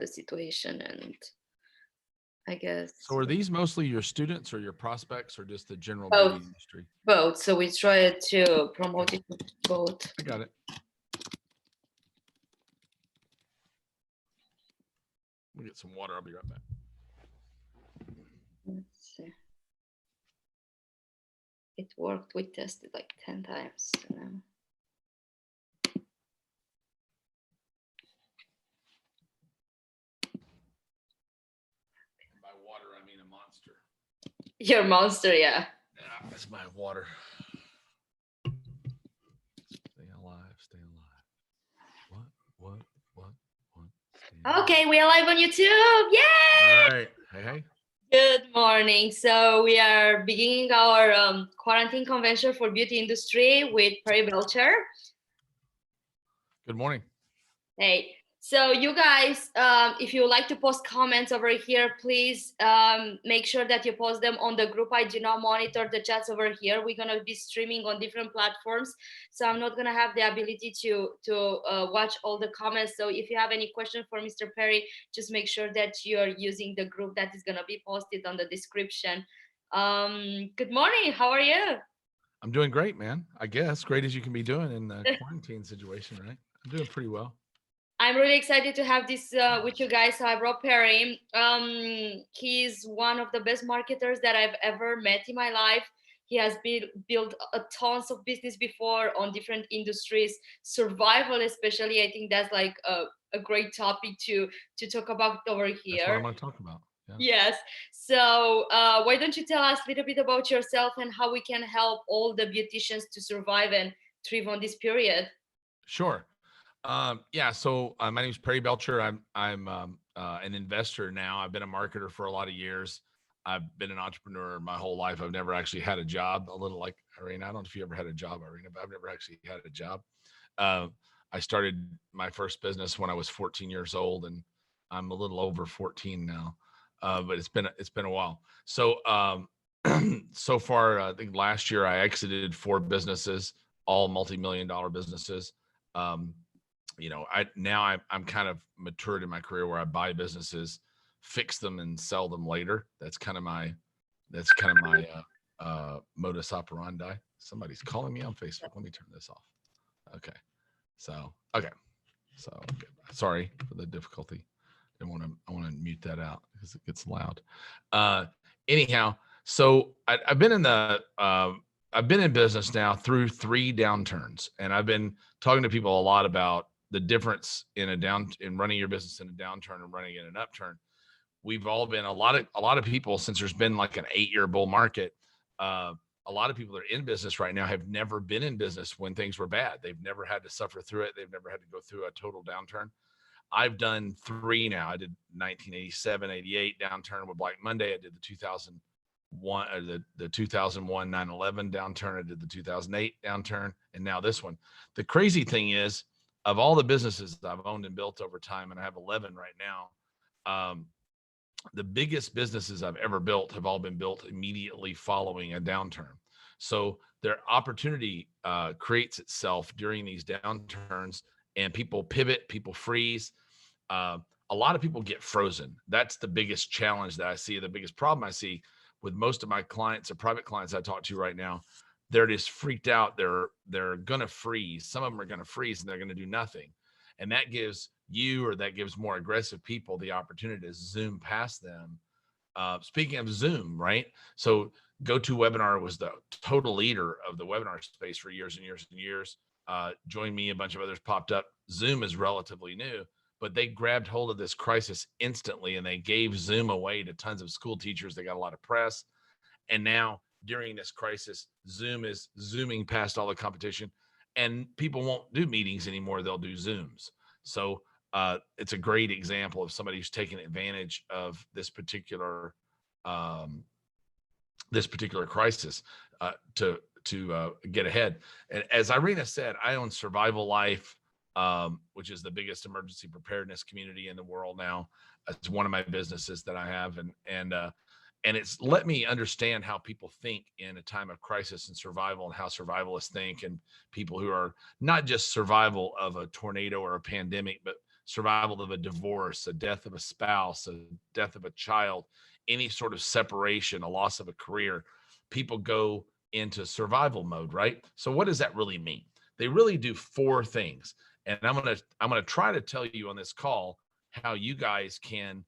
the situation, and I guess So are these mostly your students or your prospects or just the general both. beauty industry? Both. So we try to promote it both. I got it. Let me get some water. I'll be right back. Let's see. It worked. We tested like 10 times. By water, I mean a monster. Your monster, yeah. Yeah, that's my water. Stay alive, stay alive. What? Okay, we are live on YouTube. Yay! All right. Hey. Good morning. So we are beginning our quarantine convention for beauty industry with Belcher. Good morning. Hey. So you guys, if you would like to post comments over here, please make sure that you post them on the group. I do not monitor the chats over here. We're going to be streaming on different platforms. So I'm not going to have the ability to watch all the comments. So if you have any question for Mr. Perry, just make sure that you're using the group that is going to be posted on the description. Good morning. How are you? I'm doing great, man. I guess great as you can be doing in the quarantine situation, right? I'm doing pretty well. I'm really excited to have this with you guys. So I brought Perry. He's one of the best marketers that I've ever met in my life. He has built a tons of business before on different industries, survival especially. I think that's like a great topic to talk about over here. That's what I'm going to talk about. Yeah. Yes. So why don't you tell us a little bit about yourself and how we can help all the beauticians to survive and thrive on this period? Sure. Yeah. So my name is Perry Belcher. I'm an investor now. I've been a marketer for a lot of years. I've been an entrepreneur my whole life. I've never actually had a job. A little like Irina. I don't know if you ever had a job, Irina, but I've never actually had a job. I started my first business when I was 14 years old, and I'm a little over 14 now. But it's been a while. So so far, I think last year I exited 4 businesses, all multi-million-dollar businesses. I'm kind of matured in my career where I buy businesses, fix them, and sell them later. That's kind of my modus operandi. Somebody's calling me on Facebook. Let me turn this off. Okay. So sorry for the difficulty. I want to mute that out because it gets loud. Anyhow, so I've been in business now through 3 downturns, and I've been talking to people a lot about the difference in running your business in a downturn and running in an upturn. We've all been a lot of people, since there's been like an 8-year bull market. A lot of people that are in business right now have never been in business when things were bad. They've never had to suffer through it. They've never had to go through a total downturn. I've done 3 now. I did 1987, 88 downturn with Black Monday. I did the 2001, the 2001 9/11 downturn. I did the 2008 downturn, and now this one. The crazy thing is, of all the businesses that I've owned and built over time, and I have 11 right now, the biggest businesses I've ever built have all been built immediately following a downturn. So their opportunity creates itself during these downturns, and people pivot, people freeze. A lot of people get frozen. That's the biggest challenge that I see. The biggest problem I see with most of my clients or private clients I talk to right now, they're just freaked out. They're going to freeze. Some of them are going to freeze and they're going to do nothing. And that gives more aggressive people the opportunity to zoom past them. Speaking of Zoom, right? So GoToWebinar was the total leader of the webinar space for years and years and years. Join Me, a bunch of others popped up. Zoom is relatively new, but they grabbed hold of this crisis instantly and they gave Zoom away to tons of school teachers. They got a lot of press. And now during this crisis, Zoom is zooming past all the competition, and people won't do meetings anymore. They'll do Zooms. So it's a great example of somebody who's taking advantage of this particular crisis to get ahead. And as Irina said, I own Survival Life, which is the biggest emergency preparedness community in the world now. It's one of my businesses that I have, and it's let me understand how people think in a time of crisis and survival, and how survivalists think, and people who are not just survival of a tornado or a pandemic, but survival of a divorce, a death of a spouse, a death of a child, any sort of separation, a loss of a career, people go into survival mode, right? So what does that really mean? They really do 4 things. And I'm gonna try to tell you on this call how you guys can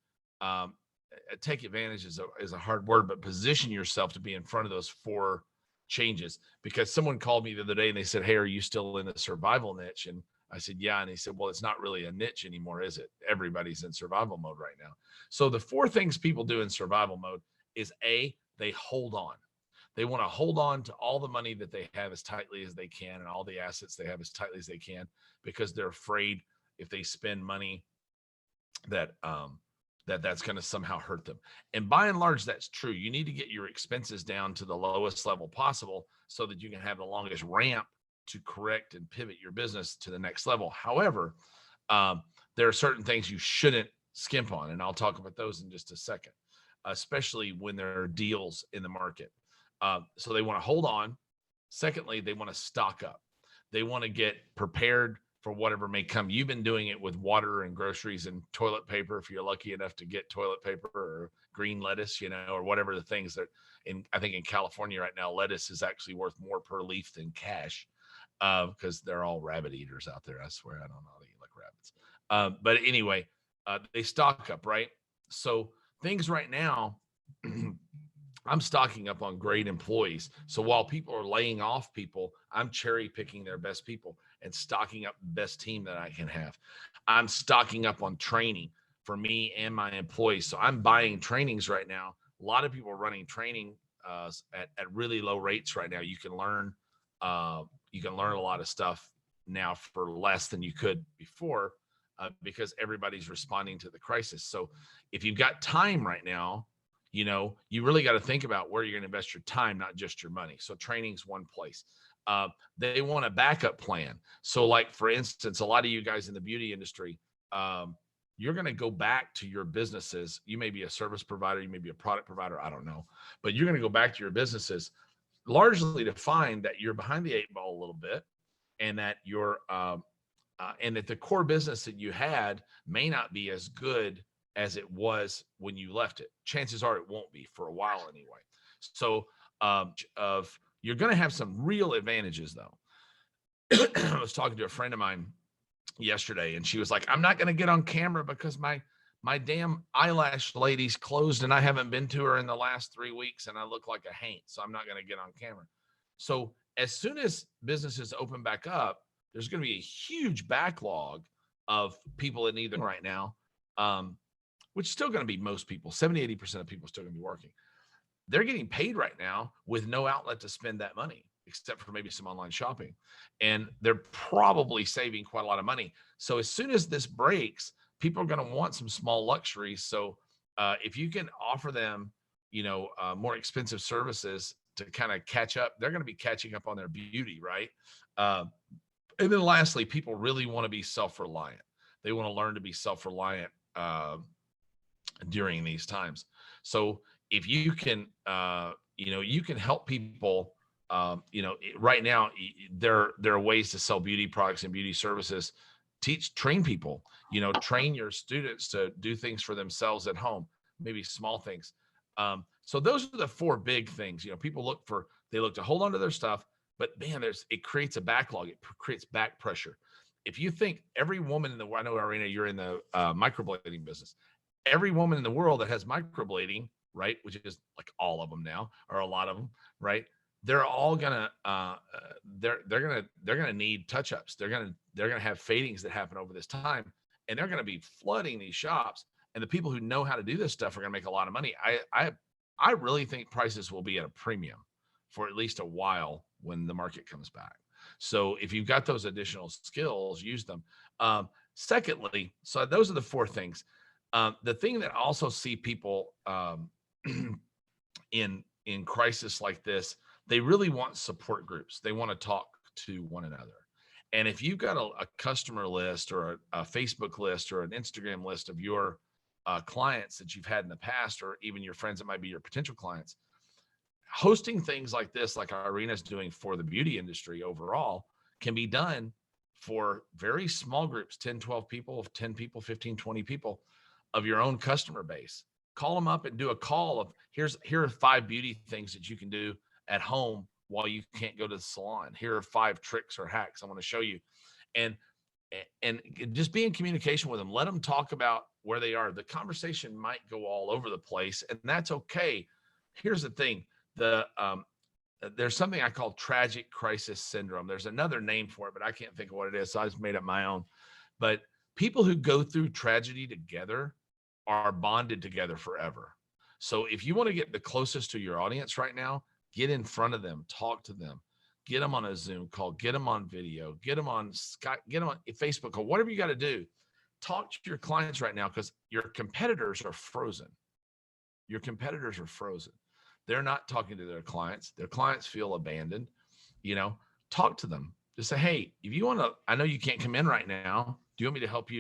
take advantage is a hard word, but position yourself to be in front of those 4 changes. Because someone called me the other day and they said, "Hey, are you still in the survival niche?" And I said, "Yeah." And he said, "Well, it's not really a niche anymore, is it? Everybody's in survival mode right now." So the 4 things people do in survival mode is A, they hold on. They want to hold on to all the money that they have as tightly as they can and all the assets they have as tightly as they can, because they're afraid if they spend money that that's going to somehow hurt them. And by and large, that's true. You need to get your expenses down to the lowest level possible so that you can have the longest ramp to correct and pivot your business to the next level. However, there are certain things you shouldn't skimp on, and I'll talk about those in just a second, especially when there are deals in the market. So they want to hold on. Secondly, they want to stock up. They want to get prepared for whatever may come. You've been doing it with water and groceries and toilet paper, if you're lucky enough to get toilet paper or green lettuce, or whatever the things that I think in California right now, lettuce is actually worth more per leaf than cash, because they're all rabbit eaters out there. I swear, I don't know how to eat like rabbits. But anyway, they stock up, right? So things right now, I'm stocking up on great employees. So while people are laying off people, I'm cherry picking their best people and stocking up the best team that I can have. I'm stocking up on training for me and my employees. So I'm buying trainings right now. A lot of people are running training at really low rates right now. You can learn a lot of stuff now for less than you could before, because everybody's responding to the crisis. So if you've got time right now, you really got to think about where you're going to invest your time, not just your money. So training's one place. They want a backup plan. So like, for instance, a lot of you guys in the beauty industry, you're going to go back to your businesses. You may be a service provider, you may be a product provider, I don't know, but you're going to go back to your businesses largely to find that you're behind the 8 ball a little bit, and that you're and that the core business that you had may not be as good as it was when you left it. Chances are it won't be for a while anyway. So you're going to have some real advantages though. I was talking to a friend of mine yesterday, and she was like, "I'm not going to get on camera because my damn eyelash lady's closed and I haven't been to her in the last 3 weeks and I look like a haint, so I'm not going to get on camera." So as soon as businesses open back up, there's going to be a huge backlog of people that need them right now, which is still going to be most people. 70-80% of people are still going to be working. They're getting paid right now with no outlet to spend that money, except for maybe some online shopping. And they're probably saving quite a lot of money. So as soon as this breaks, people are going to want some small luxuries. So if you can offer them, more expensive services to kind of catch up, they're going to be catching up on their beauty, right? And then lastly, people really want to be self-reliant. They want to learn to be self-reliant during these times. So if you can, you can help people. Right now there are ways to sell beauty products and beauty services. Train people. Train your students to do things for themselves at home, maybe small things. So those are the 4 big things. People look to hold on to their stuff, but man, it creates a backlog. It creates back pressure. If you think every woman I know, Irina, you're in the microblading business. Every woman in the world that has microblading, right, which is like all of them now, or a lot of them, right, they're all gonna they're gonna need touch-ups. They're gonna have fadings that happen over this time, and they're gonna be flooding these shops. And the people who know how to do this stuff are gonna make a lot of money. I really think prices will be at a premium for at least a while when the market comes back. So if you've got those additional skills, use them. Secondly, so those are the 4 things. The thing that I also see people in crisis like this, they really want support groups. They want to talk to one another. And if you've got a customer list or a Facebook list or an Instagram list of your clients that you've had in the past, or even your friends that might be your potential clients, hosting things like this, like Irina's doing for the beauty industry overall, can be done for very small groups, 10, 12 people, 10 people, 15, 20 people of your own customer base. Call them up and do a call of here are 5 beauty things that you can do at home while you can't go to the salon. Here are 5 tricks or hacks I want to show you. And just be in communication with them. Let them talk about where they are. The conversation might go all over the place, and that's okay. Here's the thing. There's something I call tragic crisis syndrome. There's another name for it, but I can't think of what it is. So I just made up my own. But people who go through tragedy together are bonded together forever. So if you want to get the closest to your audience right now, get in front of them, talk to them, get them on a Zoom call, get them on video, get them on Skype, get them on Facebook call, whatever you got to do. Talk to your clients right now, because your competitors are frozen. Your competitors are frozen. They're not talking to their clients. Their clients feel abandoned. Talk to them. Just say, hey, if you want to, I know you can't come in right now. Do you want me to help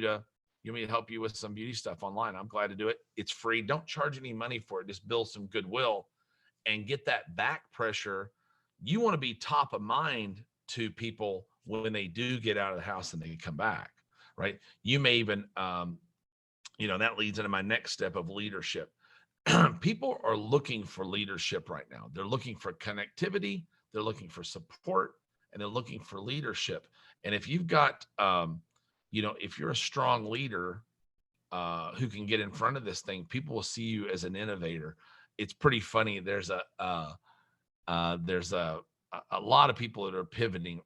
you with some beauty stuff online? I'm glad to do it. It's free. Don't charge any money for it. Just build some goodwill and get that back pressure. You want to be top of mind to people when they do get out of the house and they come back, right? You may even, that leads into my next step of leadership. People are looking for leadership right now. They're looking for connectivity. They're looking for support, and they're looking for leadership. And if you've got, if you're a strong leader who can get in front of this thing, people will see you as an innovator. It's pretty funny. There's a lot of people that are pivoting.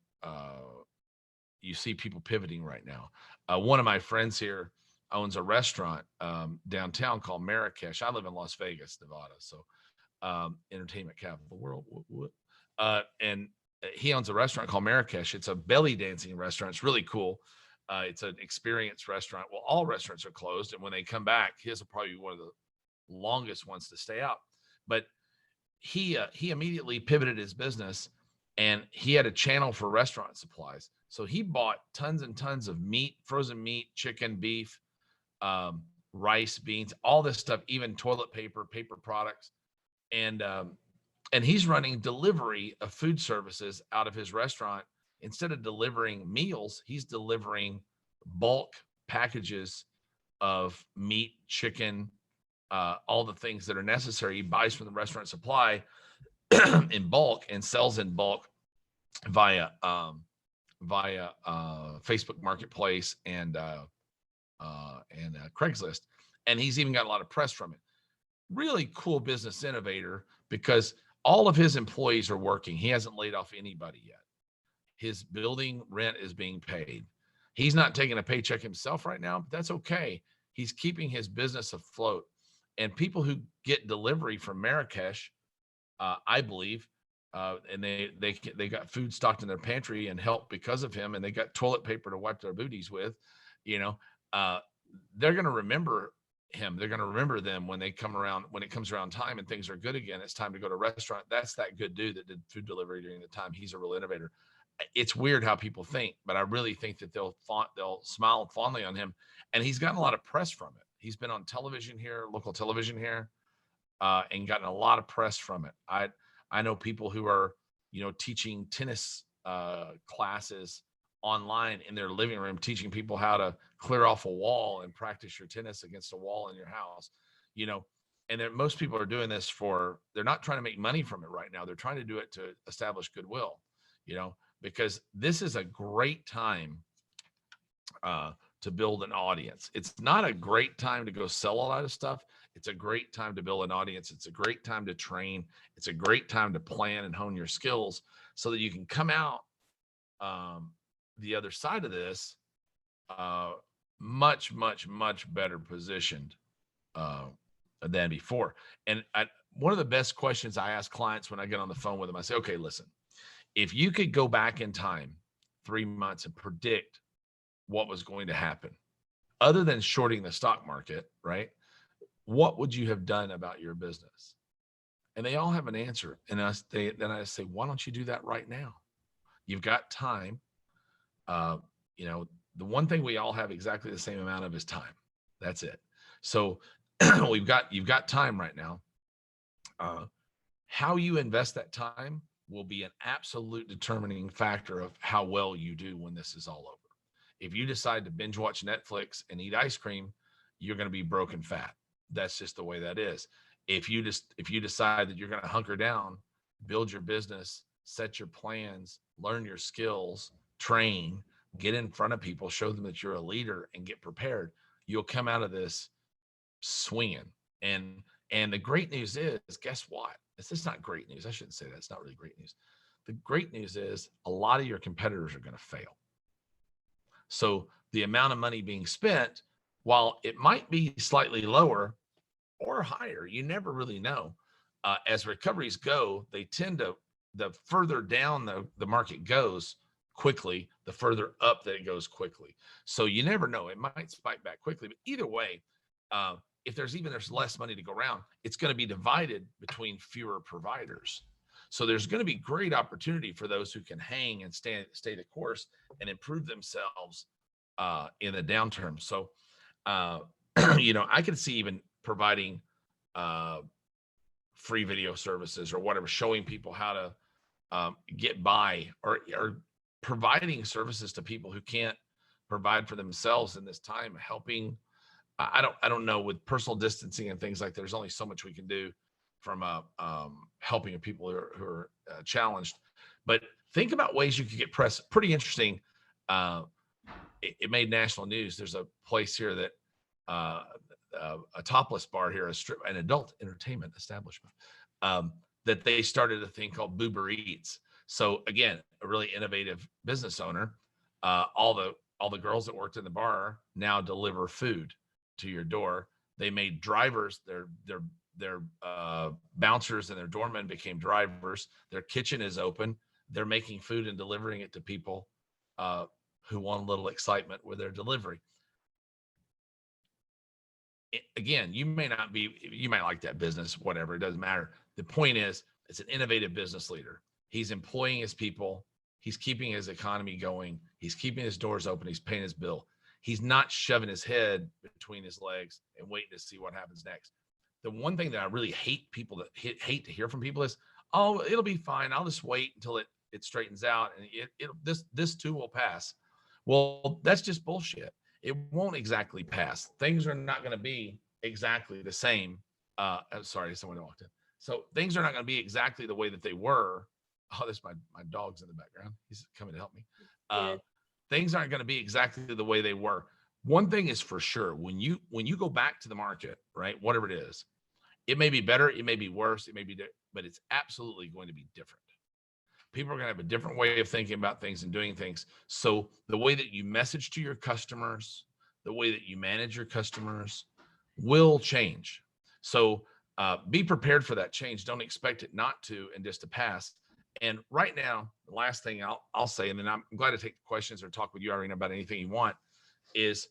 You see people pivoting right now. One of my friends here owns a restaurant downtown called Marrakesh. I live in Las Vegas, Nevada, so entertainment capital of the world. And he owns a restaurant called Marrakesh. It's a belly dancing restaurant. It's really cool. It's an experience restaurant. Well, all restaurants are closed, and when they come back, his will probably be one of the longest ones to stay out. But he immediately pivoted his business, and he had a channel for restaurant supplies. So he bought tons and tons of meat, frozen meat, chicken, beef, rice, beans, all this stuff, even toilet paper, paper products. And he's running delivery of food services out of his restaurant. Instead of delivering meals, he's delivering bulk packages of meat, chicken, all the things that are necessary. He buys from the restaurant supply in bulk and sells in bulk via Facebook Marketplace and Craigslist. And he's even got a lot of press from it. Really cool business innovator, because all of his employees are working. He hasn't laid off anybody yet. His building rent is being paid. He's not taking a paycheck himself right now, but that's okay. He's keeping his business afloat. And people who get delivery from Marrakesh, I believe, and they got food stocked in their pantry and help because of him, and they got toilet paper to wipe their booties with, they're going to remember him. They're going to remember them when it comes around time and things are good again. It's time to go to a restaurant. That's that good dude that did food delivery during the time. He's a real innovator. It's weird how people think, but I really think that they'll smile fondly on him. And he's gotten a lot of press from it. He's been on television here, local television here, and gotten a lot of press from it. I know people who are, teaching tennis classes online in their living room, teaching people how to clear off a wall and practice your tennis against a wall in your house, and most people are doing this they're not trying to make money from it right now. They're trying to do it to establish goodwill, because this is a great time to build an audience. It's not a great time to go sell a lot of stuff. It's a great time to build an audience. It's a great time to train. It's a great time to plan and hone your skills so that you can come out the other side of this much, much, much better positioned than before. And one of the best questions I ask clients when I get on the phone with them, I say, okay, listen, if you could go back in time 3 months and predict what was going to happen, other than shorting the stock market, right? What would you have done about your business? And they all have an answer. And then I say, why don't you do that right now? You've got time. The one thing we all have exactly the same amount of is time. That's it. So you've got time right now. How you invest that time will be an absolute determining factor of how well you do when this is all over. If you decide to binge watch Netflix and eat ice cream, you're going to be broken fat. That's just the way that is. If you decide that you're going to hunker down, build your business, set your plans, learn your skills, train, get in front of people, show them that you're a leader, and get prepared, you'll come out of this swinging. And the great news is, guess what? This is not great news. I shouldn't say that. It's not really great news. The great news is a lot of your competitors are going to fail. So the amount of money being spent, while it might be slightly lower or higher, you never really know. As recoveries go, they tend to, the further down the market goes quickly, the further up that it goes quickly. So you never know. It might spike back quickly, but either way, if there's less money to go around, it's going to be divided between fewer providers. So there's going to be great opportunity for those who can hang and stay the course and improve themselves in the downturn. So, I could see even providing free video services or whatever, showing people how to get by, or providing services to people who can't provide for themselves in this time, helping. I don't know, with personal distancing and things like that, there's only so much we can do from helping people who are challenged. But think about ways you could get press. Pretty interesting. It made national news. There's a place here that a topless bar here, an adult entertainment establishment, that they started a thing called Boober Eats. So again, a really innovative business owner. All the girls that worked in the bar now deliver food to your door. They made drivers, their bouncers and their doormen became drivers. Their kitchen is open. They're making food and delivering it to people who want a little excitement with their delivery. Again, you might like that business, whatever, it doesn't matter. The point is, it's an innovative business leader. He's employing his people. He's keeping his economy going. He's keeping his doors open. He's paying his bill. He's not shoving his head between his legs and waiting to see what happens next. The one thing that I really hate to hear from people is, oh, it'll be fine. I'll just wait until it straightens out, and this too will pass. Well, that's just bullshit. It won't exactly pass. Things are not going to be exactly the same. Sorry, someone walked in. So things are not going to be exactly the way that they were. Oh, there's my dog's in the background. He's coming to help me. Things aren't going to be exactly the way they were. One thing is for sure, when you go back to the market, right, whatever it is, it may be better, it may be worse, it may be, but it's absolutely going to be different. People are going to have a different way of thinking about things and doing things. So the way that you message to your customers, the way that you manage your customers will change. So be prepared for that change. Don't expect it not to and just to pass. And right now, the last thing I'll say, and then I'm glad to take questions or talk with you, Irene, about anything you want, is,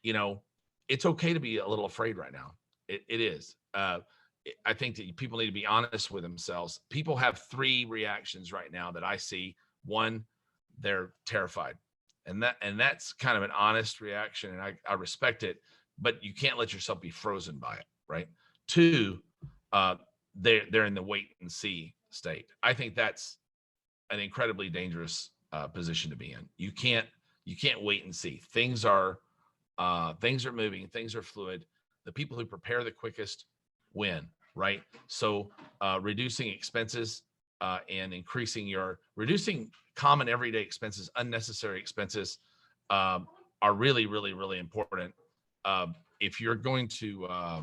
it's okay to be a little afraid right now. It is. I think that people need to be honest with themselves. People have three reactions right now that I see. One, they're terrified. And that's kind of an honest reaction, and I respect it, but you can't let yourself be frozen by it, right? Two, they're in the wait and see state. I think that's an incredibly dangerous position to be in. You can't wait and see. Things are moving, things are fluid. The people who prepare the quickest win, right? So reducing expenses and reducing common everyday expenses, unnecessary expenses are really, really, really important. If you're going to,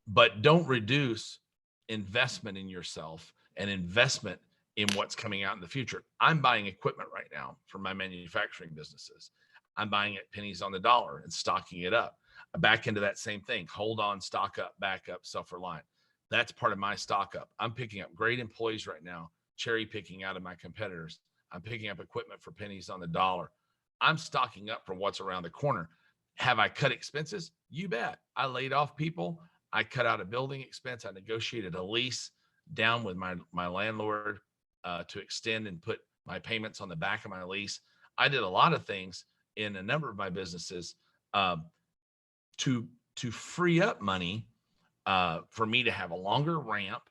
but don't reduce investment in yourself and investment in what's coming out in the future. I'm buying equipment right now for my manufacturing businesses. I'm buying at pennies on the dollar and stocking it up. Back into that same thing. Hold on, stock up, back up, self-reliant. That's part of my stock up. I'm picking up great employees right now, cherry picking out of my competitors. I'm picking up equipment for pennies on the dollar. I'm stocking up for what's around the corner. Have I cut expenses? You bet. I laid off people. I cut out a building expense. I negotiated a lease down with my landlord to extend and put my payments on the back of my lease. I did a lot of things in a number of my businesses to free up money for me to have a longer ramp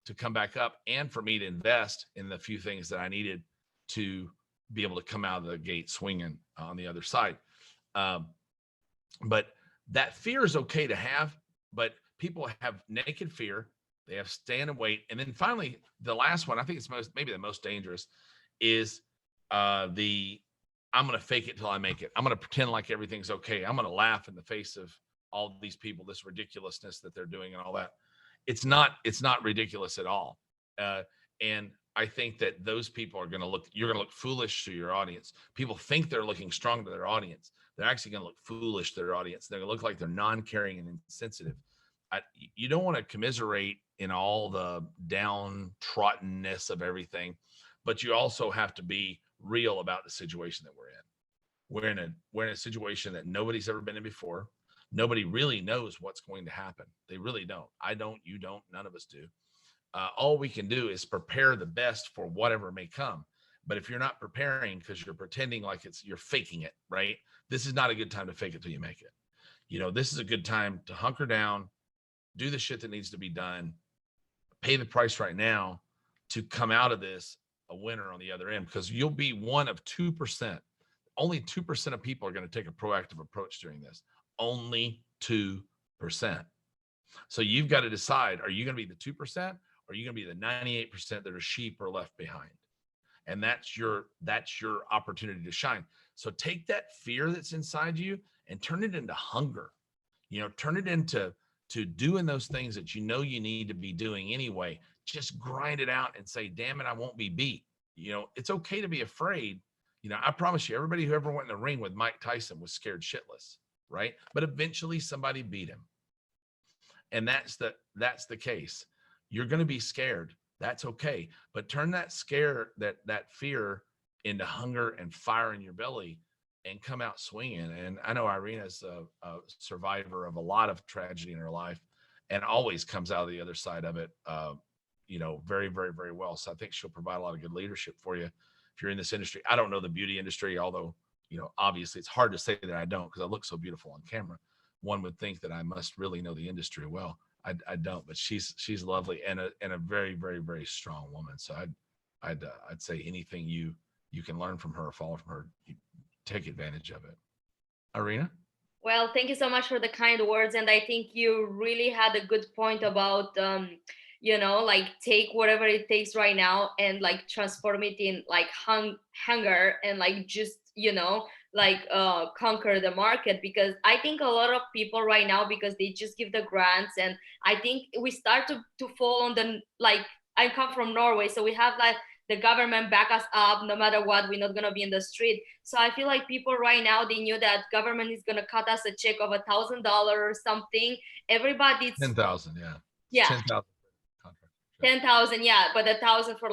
to come back up, and for me to invest in the few things that I needed to be able to come out of the gate swinging on the other side. But that fear is okay to have, but people have naked fear. They have stand and wait. And then finally, the last one, I think it's maybe the most dangerous, is I'm going to fake it till I make it. I'm going to pretend like everything's okay. I'm going to laugh in the face of all these people, this ridiculousness that they're doing and all that. It's not ridiculous at all. And I think that those people are going to you're going to look foolish to your audience. People think they're looking strong to their audience. They're actually going to look foolish to their audience. They're going to look like they're non-caring and insensitive. You don't want to commiserate in all the downtroddenness of everything, but you also have to be real about the situation that we're in. We're in a situation that nobody's ever been in before. Nobody really knows what's going to happen. They really don't. I don't, you don't, none of us do. All we can do is prepare the best for whatever may come. But if you're not preparing because you're pretending like you're faking it, right? This is not a good time to fake it till you make it. This is a good time to hunker down, do the shit that needs to be done, pay the price right now to come out of this a winner on the other end, because you'll be one of 2%. Only 2% of people are going to take a proactive approach during this. Only 2%. So you've got to decide, are you going to be the 2%? Or are you going to be the 98% that are sheep or left behind? And that's your opportunity to shine. So take that fear that's inside you and turn it into hunger. Turn it into doing those things that you need to be doing anyway. Just grind it out and say, damn it, I won't be beat. It's okay to be afraid. I promise you, everybody who ever went in the ring with Mike Tyson was scared shitless, right? But eventually somebody beat him. And that's the case. You're going to be scared. That's okay. But turn that fear into hunger and fire in your belly and come out swinging. And I know Irina's a survivor of a lot of tragedy in her life and always comes out of the other side of it, very, very, very well. So I think she'll provide a lot of good leadership for you if you're in this industry. I don't know the beauty industry, although, obviously it's hard to say that I don't, because I look so beautiful on camera. One would think that I must really know the industry well. I don't, but she's lovely and a very, very, very strong woman. So I'd say anything you can learn from her, follow from her, take advantage of it. Irina? Well, thank you so much for the kind words. And I think you really had a good point about, take whatever it takes right now and transform it in hunger and just, conquer the market. Because I think a lot of people right now, because they just give the grants, and I think we start to fall on the, I come from Norway, so we have the government back us up no matter what. We're not going to be in the street. So I feel like people right now, they knew that government is going to cut us a check of $1,000 or something. Everybody's 10,000. Yeah. 10,000. 10,000. Yeah. But 1,000 for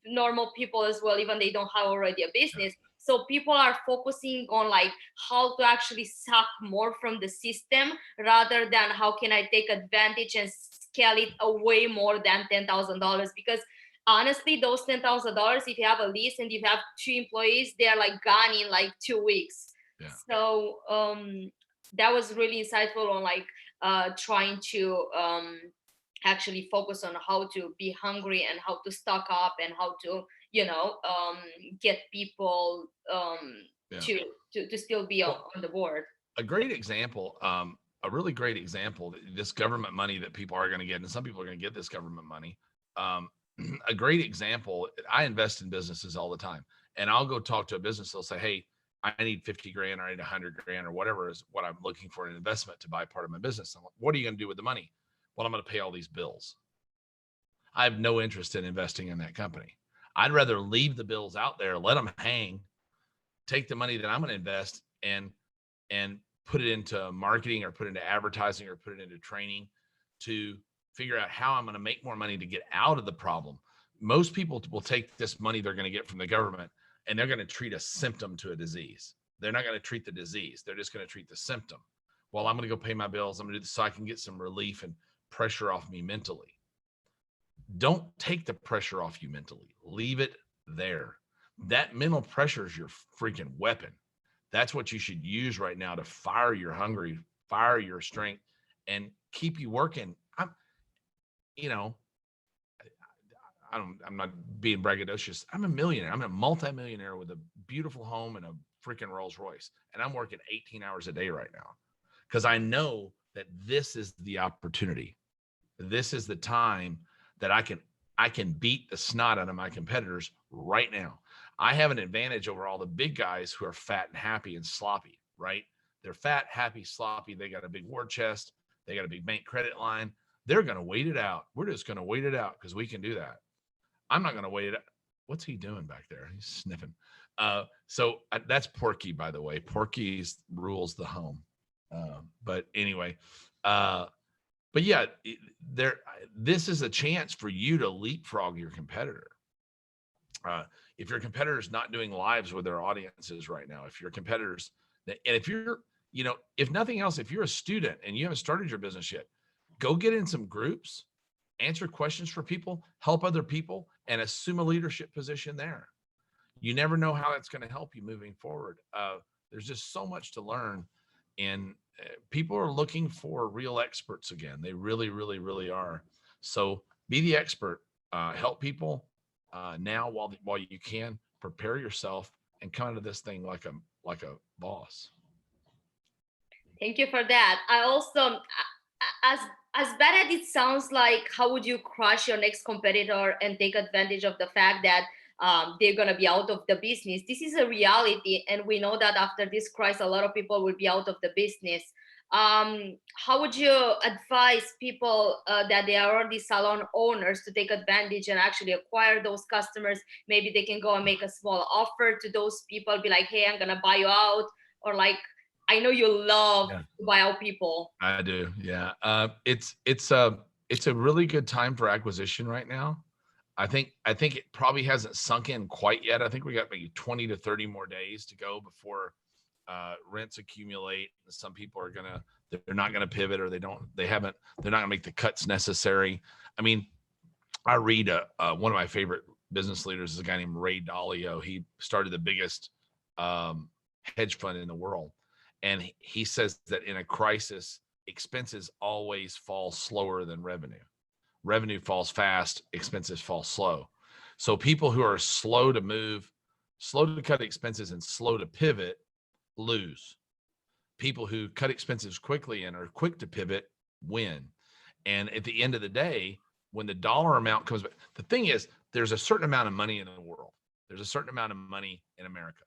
normal people as well, even they don't have already a business. Yeah. So people are focusing on how to actually suck more from the system rather than how can I take advantage and scale it away more than $10,000. Because honestly, those $10,000, if you have a lease and you have 2 employees, they are gone in 2 weeks. Yeah. So that was really insightful on trying to actually focus on how to be hungry and how to stock up and how to get people to still be on the board. A great example, a really great example, this government money that people are going to get, and some people are going to get this government money. A great example, I invest in businesses all the time, and I'll go talk to a business. They'll say, hey, I need 50 grand or I need 100 grand or whatever is what I'm looking for in an investment to buy part of my business. I'm like, what are you going to do with the money? Well, I'm going to pay all these bills. I have no interest in investing in that company. I'd rather leave the bills out there, let them hang, take the money that I'm going to invest and put it into marketing or put it into advertising or put it into training to figure out how I'm going to make more money to get out of the problem. Most people will take this money they're going to get from the government and they're going to treat a symptom to a disease. They're not going to treat the disease. They're just going to treat the symptom. Well, I'm going to go pay my bills. I'm going to do this so I can get some relief and pressure off me mentally. Don't take the pressure off you mentally. Leave it there. That mental pressure is your freaking weapon. That's what you should use right now to fire your hungry, fire your strength, and keep you working. I'm not being braggadocious. I'm a millionaire. I'm a multimillionaire with a beautiful home and a freaking Rolls Royce. And I'm working 18 hours a day right now because I know that this is the opportunity. This is the time that I can beat the snot out of my competitors right now. I have an advantage over all the big guys who are fat and happy and sloppy, right? They're fat, happy, sloppy. They got a big war chest. They got a big bank credit line. They're going to wait it out. We're just going to wait it out because we can do that. I'm not going to wait it out. What's he doing back there? He's sniffing. That's Porky, by the way. Porky rules the home. But anyway, but yeah, this is a chance for you to leapfrog your competitor. If your competitor's not doing lives with their audiences right now, if your competitors, and if you're, if nothing else, if you're a student and you haven't started your business yet, go get in some groups, answer questions for people, help other people, and assume a leadership position there. You never know how that's going to help you moving forward. There's just so much to learn, and people are looking for real experts again. They really, really, really are. So be the expert. Help people now while you can. Prepare yourself and come into this thing like a boss. Thank you for that. I also, as bad as it sounds like, how would you crush your next competitor and take advantage of the fact that they're going to be out of the business? This is a reality. And we know that after this crisis, a lot of people will be out of the business. How would you advise people that they are already salon owners to take advantage and actually acquire those customers? Maybe they can go and make a small offer to those people, be like, hey, I'm going to buy you out. Or like, I know you love to buy out people. I do. Yeah. It's a really good time for acquisition right now. I think it probably hasn't sunk in quite yet. I think we got maybe 20 to 30 more days to go before rents accumulate. Some people are they're not gonna pivot, or they're not gonna make the cuts necessary. I mean, I read one of my favorite business leaders is a guy named Ray Dalio. He started the biggest hedge fund in the world. And he says that in a crisis, expenses always fall slower than revenue. Revenue falls fast, expenses fall slow. So people who are slow to move, slow to cut expenses, and slow to pivot lose. People who cut expenses quickly and are quick to pivot win. And at the end of the day, when the dollar amount comes back, the thing is, there's a certain amount of money in the world. There's a certain amount of money in America.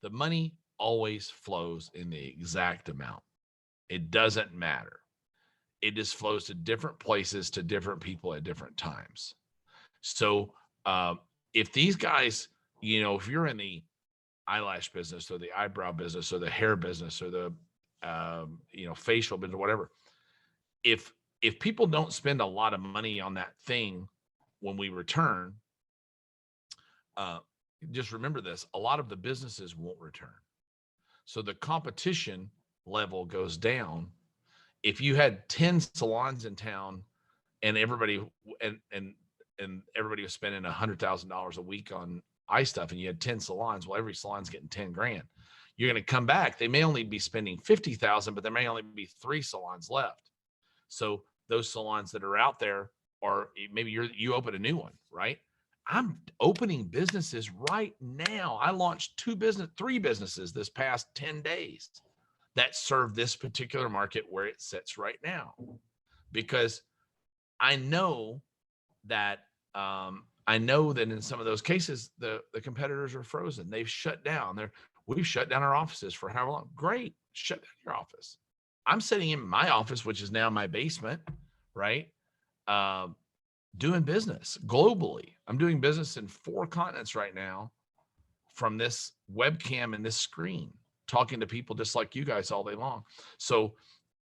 The money always flows in the exact amount. It doesn't matter. It just flows to different places, to different people at different times. So if these guys, if you're in the eyelash business or the eyebrow business or the hair business or the facial business or whatever, if people don't spend a lot of money on that thing when we return, just remember this: a lot of the businesses won't return. So the competition level goes down. If you had 10 salons in town and everybody was spending $100,000 a week on eye stuff, and you had 10 salons, well, every salon's getting 10 grand. You're going to come back. They may only be spending 50,000, but there may only be 3 salons left. So those salons that are out there, or maybe you open a new one, right? I'm opening businesses right now. I launched 3 businesses this past 10 days that serve this particular market where it sits right now, because I know that in some of those cases, the competitors are frozen. They've shut down. We've shut down our offices for how long? Great. Shut down your office. I'm sitting in my office, which is now my basement, right? Doing business globally. I'm doing business in 4 continents right now from this webcam and this screen, talking to people just like you guys all day long. So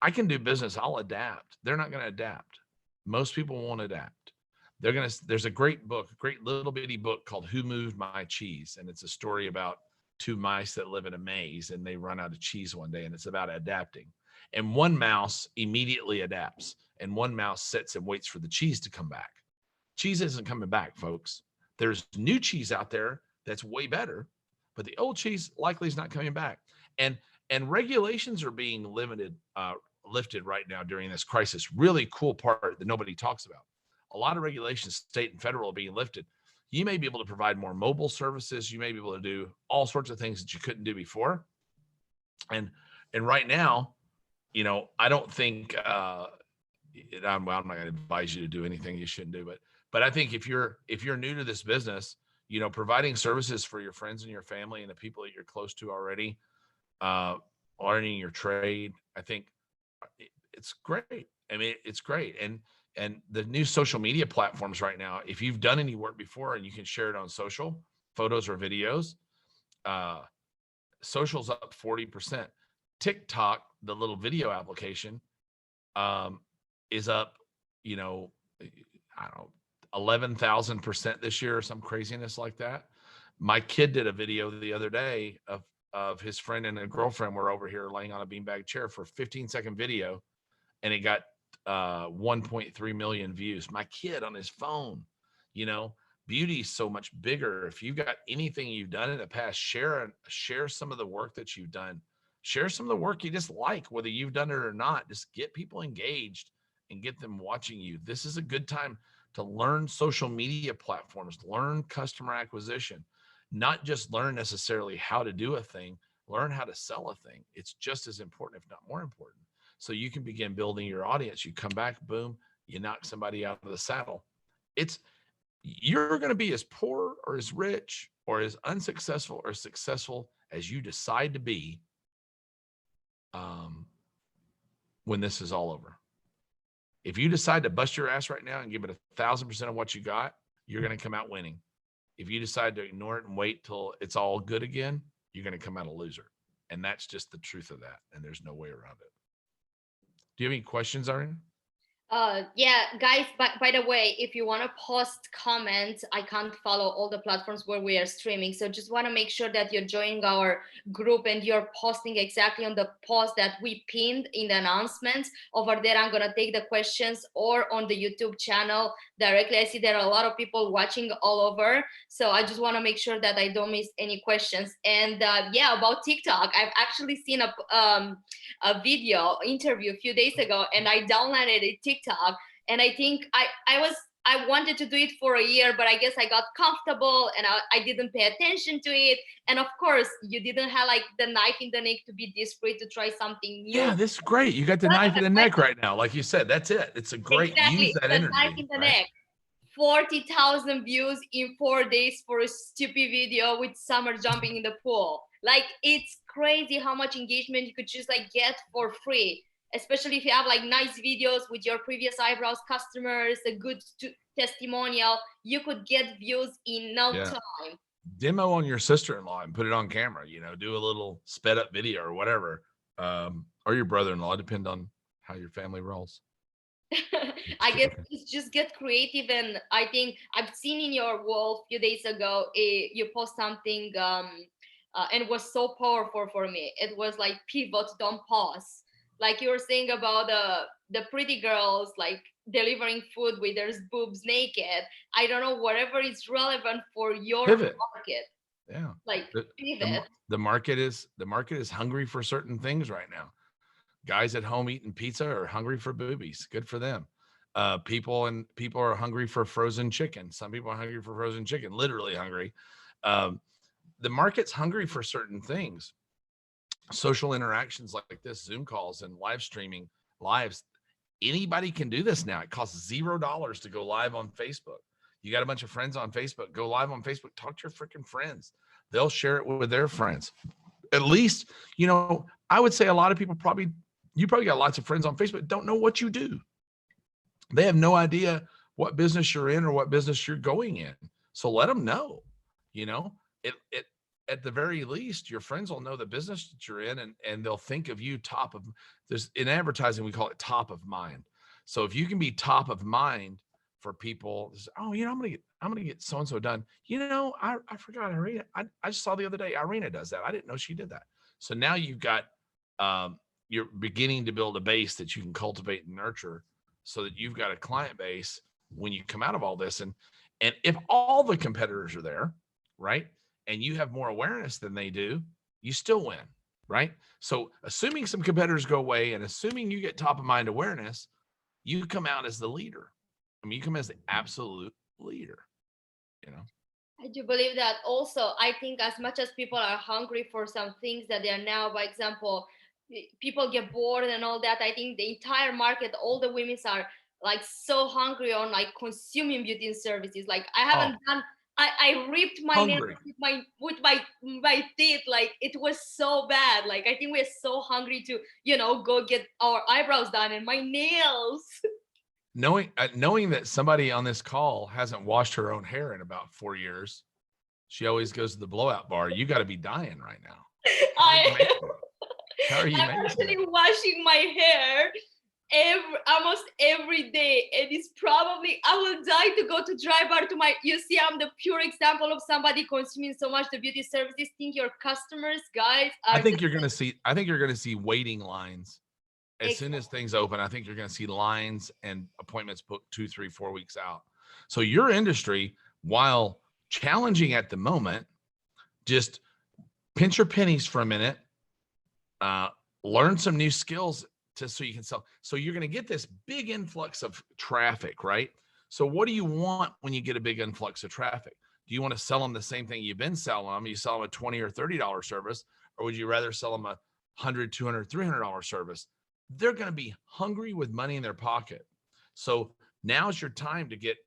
I can do business. I'll adapt. They're not going to adapt. Most people won't adapt. There's a great little bitty book called Who Moved My Cheese? And it's a story about 2 mice that live in a maze, and they run out of cheese one day, and it's about adapting. And one mouse immediately adapts, and one mouse sits and waits for the cheese to come back. Cheese isn't coming back, folks. There's new cheese out there that's way better, but the old cheese likely is not coming back. And regulations are being lifted right now during this crisis. Really cool part that nobody talks about. a lot of regulations, state and federal, are being lifted. You may be able to provide more mobile services. You may be able to do all sorts of things that you couldn't do before. And right now, I don't think I'm not going to advise you to do anything you shouldn't do, but I think if you're new to this business, providing services for your friends and your family and the people that you're close to already, learning your trade, I think it's great. I mean, it's great. And the new social media platforms right now, if you've done any work before and you can share it on social, photos or videos, social's up 40%. TikTok, the little video application, is up, I don't know, 11,000% this year or some craziness like that. My kid did a video the other day of his friend and a girlfriend were over here laying on a beanbag chair for a 15-second video, and it got 1.3 million views. My kid on his phone. Beauty is so much bigger. If you've got anything you've done in the past, share some of the work that you've done. Share some of the work you just like, whether you've done it or not. Just get people engaged and get them watching you. This is a good time to learn social media platforms, learn customer acquisition, not just learn necessarily how to do a thing, learn how to sell a thing. It's just as important, if not more important. So you can begin building your audience. You come back, boom, you knock somebody out of the saddle. You're going to be as poor or as rich or as unsuccessful or successful as you decide to be when this is all over. If you decide to bust your ass right now and give it 1,000% of what you got, you're going to come out winning. If you decide to ignore it and wait till it's all good again, you're going to come out a loser. And that's just the truth of that. And there's no way around it. Do you have any questions, Irene? Yeah, guys, by the way, if you want to post comments, I can't follow all the platforms where we are streaming. So just want to make sure that you're joining our group and you're posting exactly on the post that we pinned in the announcements. Over there, I'm going to take the questions, or on the YouTube channel directly. I see there are a lot of people watching all over. So I just want to make sure that I don't miss any questions. And yeah, about TikTok, I've actually seen a video interview a few days ago, and I downloaded it TikTok, and I think I wanted to do it for a year, but I guess I got comfortable and I didn't pay attention to it. And of course, you didn't have like the knife in the neck to be desperate to try something new. Yeah, this is great. You got the knife in the neck right now. Like you said, that's it. It's a great, exactly. use that the energy. Knife in the neck. 40,000 views in 4 days for a stupid video with Summer jumping in the pool. Like, it's crazy how much engagement you could just like get for free, especially if you have like nice videos with your previous eyebrows customers, a good testimonial. You could get views in no time. Demo on your sister-in-law and put it on camera, do a little sped up video or whatever, or your brother-in-law, depend on how your family rolls. I guess it's just get creative. And I think I've seen in your wall a few days ago, you post something and it was so powerful for me. It was like, pivot, don't pause. Like you were saying about the pretty girls like delivering food with their boobs naked. I don't know, whatever is relevant for your pivot. market. Yeah, like pivot. The market is hungry for certain things right now. Guys at home eating pizza are hungry for boobies. Good for them. People are hungry for frozen chicken. Some people are hungry for frozen chicken, literally hungry. The market's hungry for certain things. Social interactions like this, Zoom calls and live streaming lives. Anybody can do this now. It costs $0 to go live on Facebook. You got a bunch of friends on Facebook, go live on Facebook, talk to your freaking friends. They'll share it with their friends. At least, I would say a lot of people you probably got lots of friends on Facebook, don't know what you do. They have no idea what business you're in or what business you're going in. So let them know, at the very least, your friends will know the business that you're in, and they'll think of you top of this. In advertising, we call it top of mind. So if you can be top of mind for people, oh, I'm gonna get so-and-so done. I forgot Irina. I just saw the other day, Irina does that. I didn't know she did that. So now you've got, you're beginning to build a base that you can cultivate and nurture so that you've got a client base when you come out of all this. And if all the competitors are there, right, and you have more awareness than they do, you still win, right? So assuming some competitors go away and assuming you get top of mind awareness, you come out as the leader. I mean, you come as the absolute leader, you know? I do believe that also. I think as much as people are hungry for some things that they are now, by example, people get bored and all that. I think the entire market, all the women's are like so hungry on like consuming beauty and services. Like I Oh, haven't done. I ripped my nails hungry. with my teeth. Like it was so bad. Like I think we're so hungry to go get our eyebrows done and my nails. Knowing that somebody on this call hasn't washed her own hair in about 4 years, she always goes to the blowout bar. You got to be dying right now. How are you I making it? How are you I'm making actually it? washing my hair almost every day, and it's probably I will die to go to dry bar to my. You see, I'm the pure example of somebody consuming so much the beauty services. Think your customers, guys, I are think just you're going to see. I think you're going to see waiting lines as soon as exactly. things open. I think you're going to see lines and appointments booked 2, 3, 4 weeks out. So your industry, while challenging at the moment, just pinch your pennies for a minute, uh, learn some new skills so you can sell. So you're going to get this big influx of traffic, right? So what do you want when you get a big influx of traffic? Do you want to sell them the same thing you've been selling them? You sell them a $20 or $30 service, or would you rather sell them a $100, $200, $300 service? They're going to be hungry with money in their pocket. So now's your time to get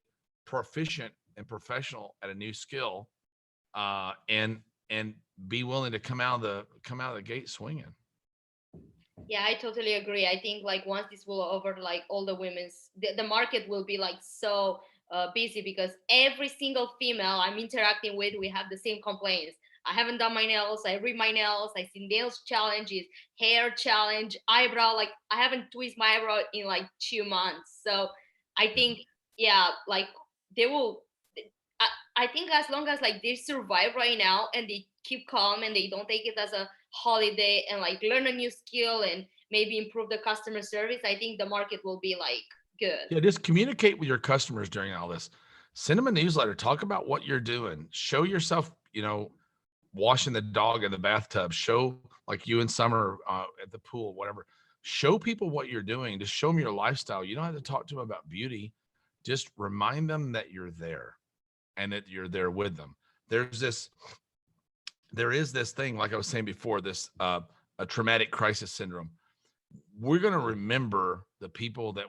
proficient and professional at a new skill, and be willing to come out of the gate swinging. Yeah, I totally agree. I think like once this will over, like all the women's, the market will be like so busy because every single female I'm interacting with, we have the same complaints. I haven't done my nails. I read my nails. I see nails challenges, hair challenge, eyebrow. Like I haven't tweezed my eyebrow in like 2 months. So I Yeah. think, yeah, like they will. I think as long as like they survive right now and they keep calm and they don't take it as a holiday and like learn a new skill and maybe improve the customer service, I think the market will be like good. Yeah, just communicate with your customers during all this. Send them a newsletter. Talk about what you're doing. Show yourself, washing the dog in the bathtub. Show like you and Summer at the pool, whatever. Show people what you're doing. Just show them your lifestyle. You don't have to talk to them about beauty. Just remind them that you're there and that you're there with them. There is this thing, like I was saying before, this a traumatic crisis syndrome. We're going to remember the people that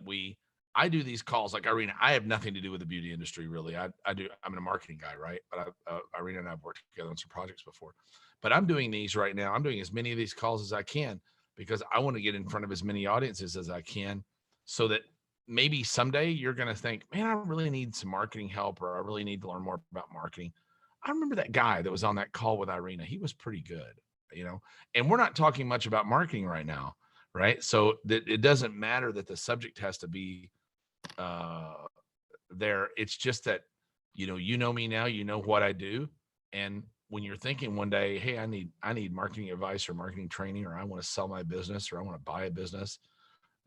I do these calls like Irina. I have nothing to do with the beauty industry, really. I'm a marketing guy, right? But Irina and I've worked together on some projects before. But I'm doing these right now. I'm doing as many of these calls as I can because I want to get in front of as many audiences as I can, so that maybe someday you're going to think, man, I really need some marketing help, or I really need to learn more about marketing. I remember that guy that was on that call with Irina. He was pretty good. And we're not talking much about marketing right now, right? So that it doesn't matter that the subject has to be there. It's just that, you know me now, you know what I do. And when you're thinking one day, hey, I need marketing advice or marketing training, or I want to sell my business, or I want to buy a business,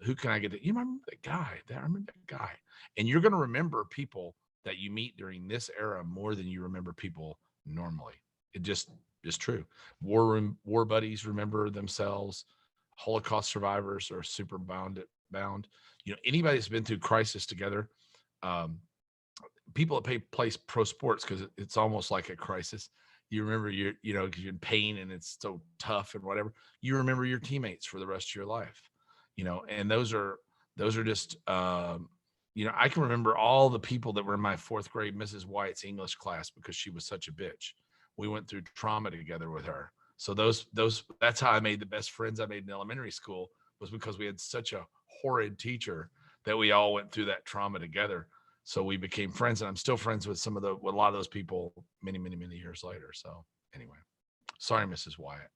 who can I get to? You remember that guy? I remember that guy. And you're going to remember people that you meet during this era more than you remember people normally. It just is true. War buddies remember themselves. Holocaust survivors are super bound. Anybody that's been through crisis together, um, people that play pro sports, because it's almost like a crisis. You remember because you're in pain and it's so tough and whatever. You remember your teammates for the rest of your life, and those are just, I can remember all the people that were in my 4th grade Mrs. White's English class because she was such a bitch. We went through trauma together with her. So that's how I made the best friends I made in elementary school, was because we had such a horrid teacher that we all went through that trauma together. So we became friends, and I'm still friends with a lot of those people many, many, many years later. So anyway, sorry, Mrs. Wyatt.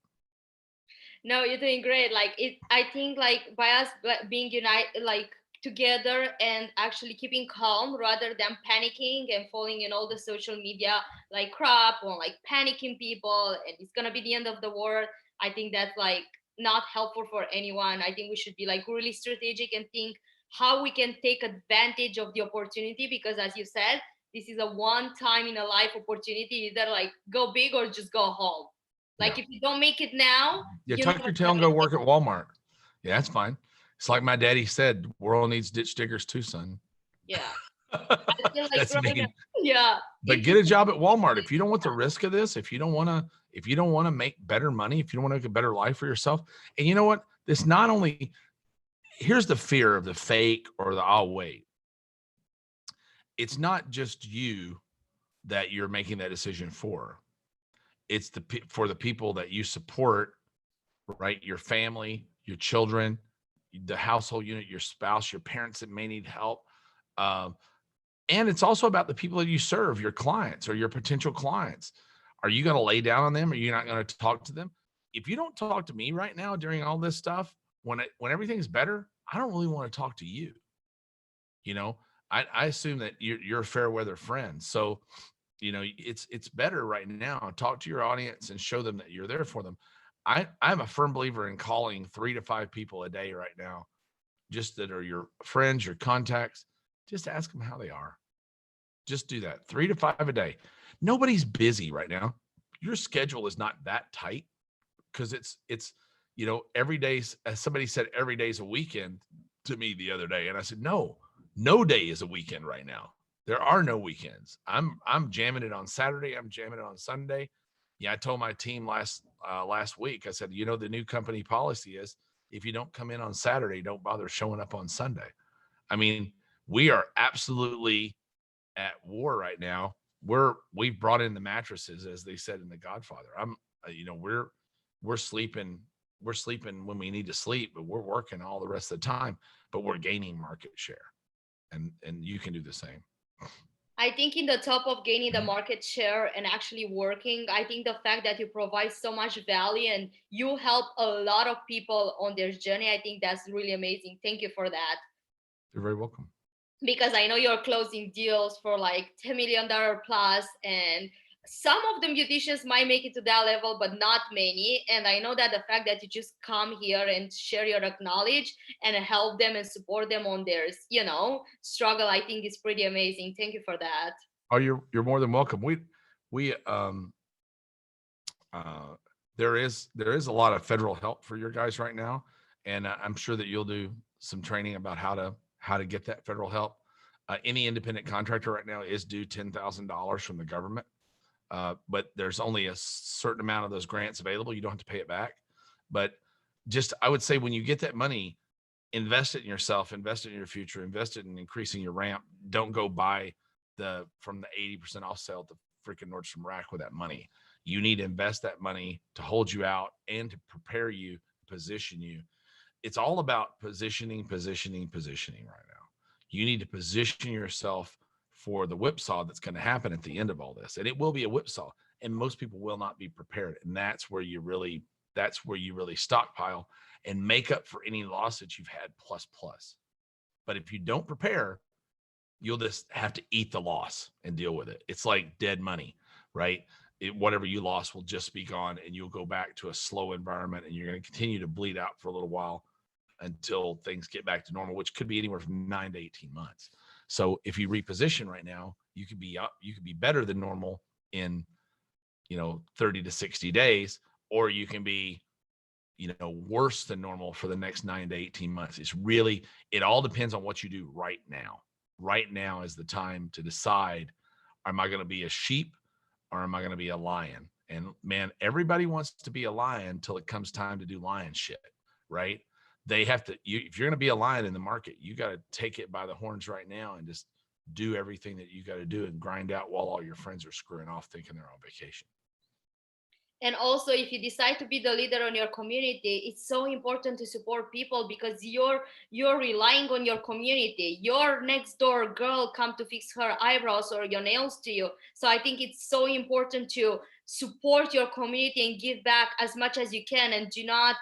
No, you're doing great. Like I think like by us being united, like together and actually keeping calm rather than panicking and falling in all the social media like crap or like panicking people and it's gonna be the end of the world. I think that's like not helpful for anyone. I think we should be like really strategic and think how we can take advantage of the opportunity, because as you said, this is a one time in a life opportunity. Either like go big or just go home. Yeah. Like if you don't make it now, Yeah, you're tuck never your tail gonna and go make work at Walmart. Yeah, that's fine. It's like my daddy said, world needs ditch diggers too, son. yeah. I feel like That's right now, mean. yeah. But get a job at Walmart. If you don't want the risk of this, if you don't want to make better money, if you don't want to make a better life for yourself, and you know what? This not only, here's the fear of the fake or the I'll wait. It's not just you that you're making that decision for. It's for the people that you support, right? Your family, your children, the household unit, your spouse, your parents that may need help. Um, and it's also about the people that you serve, your clients or your potential clients. Are you going to lay down on them? Are you not going to talk to them? If you don't talk to me right now during all this stuff, when everything's better, I don't really want to talk to you. You know, I assume that you're a fair weather friend. So, you know, it's better right now. Talk to your audience and show them that you're there for them. I'm a firm believer in calling 3 to 5 people a day right now, just that are your friends, your contacts. Just ask them how they are. Just do that. 3 to 5 a day. Nobody's busy right now. Your schedule is not that tight because it's you know, every day, as somebody said, every day is a weekend to me the other day. And I said, no day is a weekend right now. There are no weekends. I'm jamming it on Saturday. I'm jamming it on Sunday. Yeah, I told my team last week, I said, you know, the new company policy is if you don't come in on Saturday, don't bother showing up on Sunday. I mean, we are absolutely at war right now. We've brought in the mattresses, as they said in The Godfather. You know, we're sleeping when we need to sleep, but we're working all the rest of the time, but we're gaining market share. And you can do the same. I think in the top of gaining the market share and actually working, I think the fact that you provide so much value and you help a lot of people on their journey, I think that's really amazing. Thank you for that. You're very welcome. Because I know you're closing deals for like $10 million plus, and some of the musicians might make it to that level, but not many. And I know that the fact that you just come here and share your knowledge and help them and support them on their, you know, struggle, I think is pretty amazing. Thank you for that. Oh, you're more than welcome. We uh there is a lot of federal help for your guys right now, and I'm sure that you'll do some training about how to get that federal help. Any independent contractor right now is due $10,000 from the government, but there's only a certain amount of those grants available. You don't have to pay it back, but just I would say when you get that money, invest it in yourself, invest it in your future, invest it in increasing your ramp. Don't go buy from the 80% off sale at the freaking Nordstrom rack with that money. You need to invest that money to hold you out and to prepare you, position you. It's all about positioning right now. You need to position yourself for the whipsaw that's going to happen at the end of all this. And it will be a whipsaw. And most people will not be prepared. And that's where you really stockpile and make up for any loss that you've had plus. But if you don't prepare, you'll just have to eat the loss and deal with it. It's like dead money, right? Whatever you lost will just be gone, and you'll go back to a slow environment, and you're going to continue to bleed out for a little while until things get back to normal, which could be anywhere from 9 to 18 months. So if you reposition right now, you could be better than normal in, 30 to 60 days, or you can be, worse than normal for the next 9 to 18 months. It all depends on what you do right now. Right now is the time to decide, am I going to be a sheep or am I going to be a lion? And man, everybody wants to be a lion until it comes time to do lion shit, right? They have to, if you're going to be a lion in the market, you got to take it by the horns right now and just do everything that you got to do and grind out while all your friends are screwing off thinking they're on vacation. And also, if you decide to be the leader on your community, it's so important to support people because you're relying on your community. Your next door girl come to fix her eyebrows or your nails to you. So I think it's so important to support your community and give back as much as you can, and do not,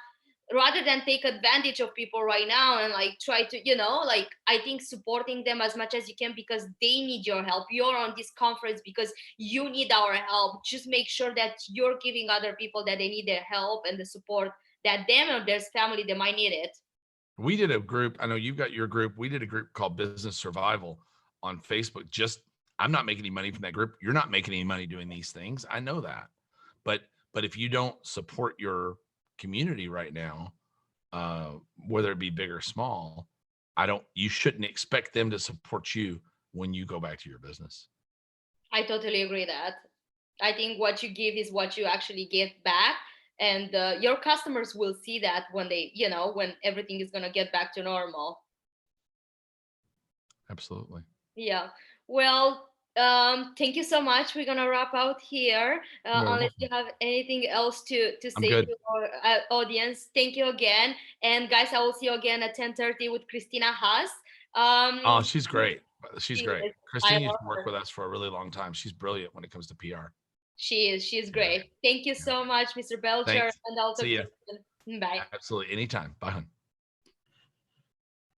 rather than take advantage of people right now and like try to, like, I think supporting them as much as you can because they need your help. You're on this conference because you need our help. Just make sure that you're giving other people that they need their help and the support that them or their family, they might need it. We did a group. I know you've got your group. We did a group called Business Survival on Facebook. I'm not making any money from that group. You're not making any money doing these things. I know that. But if you don't support your community right now, whether it be big or small, you shouldn't expect them to support you when you go back to your business. I totally agree that. I think what you give is what you actually get back. And your customers will see that when they, when everything is going to get back to normal. Absolutely. Yeah. Well, thank you so much. We're gonna wrap out here, unless you have anything else to I'm say good. to our audience. Thank you again, and guys, I will see you again at 10:30 with Christina Haas. Oh, she's great. She's she great. is. I Christine used love to work her. with us for a really long time. She's brilliant when it comes to PR. She is. She's Yeah. great. Thank you so much, Mr. Belcher, Thanks. and I'll talk See to ya. you soon. Bye. Absolutely. Anytime. Bye, hon.